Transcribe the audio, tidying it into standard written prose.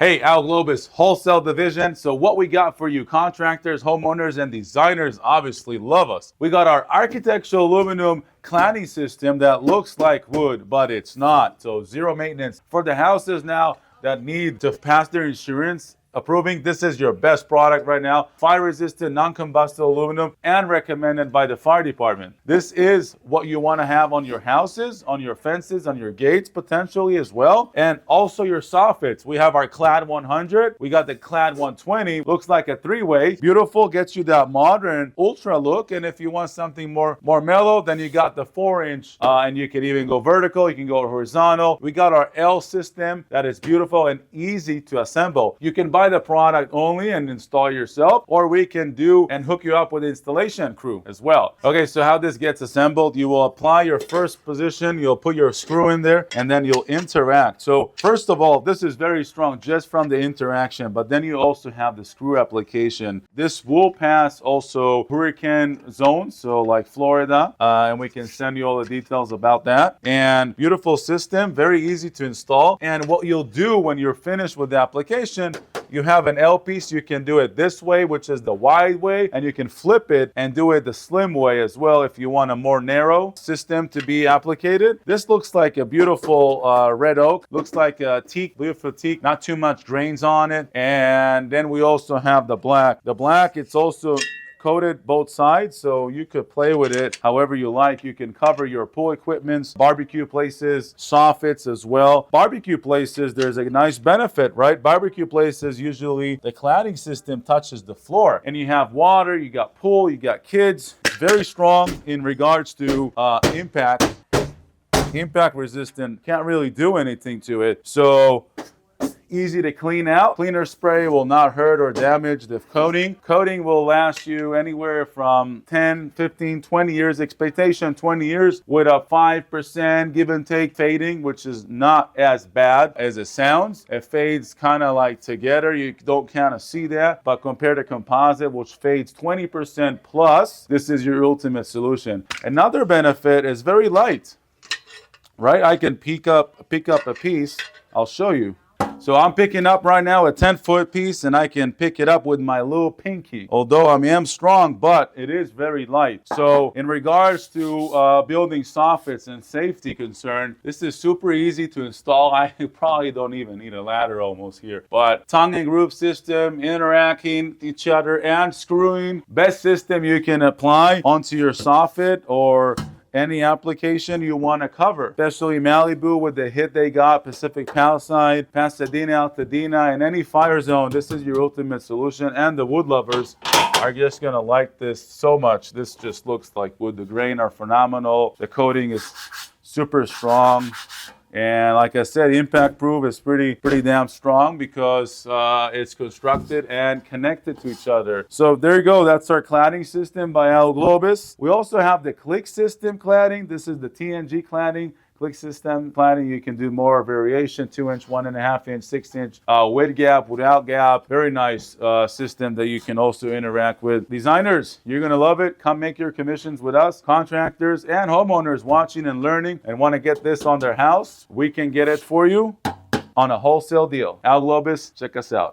Hey, Al Globus Wholesale Division. So what we got for you, contractors, homeowners, and designers obviously love us. We got our architectural aluminum cladding system that looks like wood, but it's not. So zero maintenance. For the houses now that need to pass their insurance approving, this is your best product right now. Fire resistant, non-combustible aluminum, and recommended by the fire department. This is what you want to have on your houses, on your fences, on your gates potentially as well, and also your soffits. We have our Clad 100. We got the Clad 120. Looks like a three-way. Beautiful, gets you that modern ultra look. And if you want something more mellow, then you got the 4-inch, and you can even go vertical. You can go horizontal. We got our L system that is beautiful and easy to assemble. You can buy the product only and install yourself, or we can do and hook you up with installation crew as well. Okay, so how this gets assembled, you will apply your first position, you'll put your screw in there, and then you'll interact. So first of all, this is very strong just from the interaction, but then you also have the screw application. This will pass also hurricane zones, so like Florida, and we can send you all the details about that. And beautiful system, very easy to install. And what you'll do when you're finished with the application, you have an L piece. You can do it this way, which is the wide way, and you can flip it and do it the slim way as well if you want a more narrow system to be applicated. This looks like a beautiful red oak. Looks like a teak, beautiful teak, not too much grains on it. And then we also have the black. The black, it's also coated both sides, so you could play with it however you like. You can cover your pool equipments, barbecue places, soffits as well. Barbecue places, there's a nice benefit, right? Barbecue places, usually the cladding system touches the floor, and you have water, you got pool, you got kids. Very strong in regards to impact resistant. Can't really do anything to it. So easy to clean out. Cleaner spray will not hurt or damage the coating. Coating will last you anywhere from 10, 15, 20 years. Expectation 20 years with a 5% give and take fading, which is not as bad as it sounds. It fades kind of like together. You don't kind of see that, but compared to composite, which fades 20% plus, this is your ultimate solution. Another benefit is very light, right? I can pick up a piece. I'll show you. So I'm picking up right now a 10-foot piece, and I can pick it up with my little pinky. Although I am strong, but it is very light. So in regards to building soffits and safety concern, this is super easy to install. I probably don't even need a ladder almost here. But tongue and groove system, interacting with each other and screwing. Best system you can apply onto your soffit or any application you want to cover, especially Malibu with the hit they got, Pacific Palisade, Pasadena, Altadena, and any fire zone. This is your ultimate solution, and the wood lovers are just going to like this so much. This just looks like wood. The grain are phenomenal. The coating is super strong. And like I said, impact proof is pretty damn strong because it's constructed and connected to each other. So there you go. That's our cladding system by Al Globus. We also have the click system cladding. This is the TNG cladding. Click system cladding, you can do more variation, 2-inch, 1.5-inch, 6-inch, with gap, without gap. Very nice system that you can also interact with. Designers, you're going to love it. Come make your commissions with us. Contractors and homeowners watching and learning and want to get this on their house, we can get it for you on a wholesale deal. Al Globus, check us out.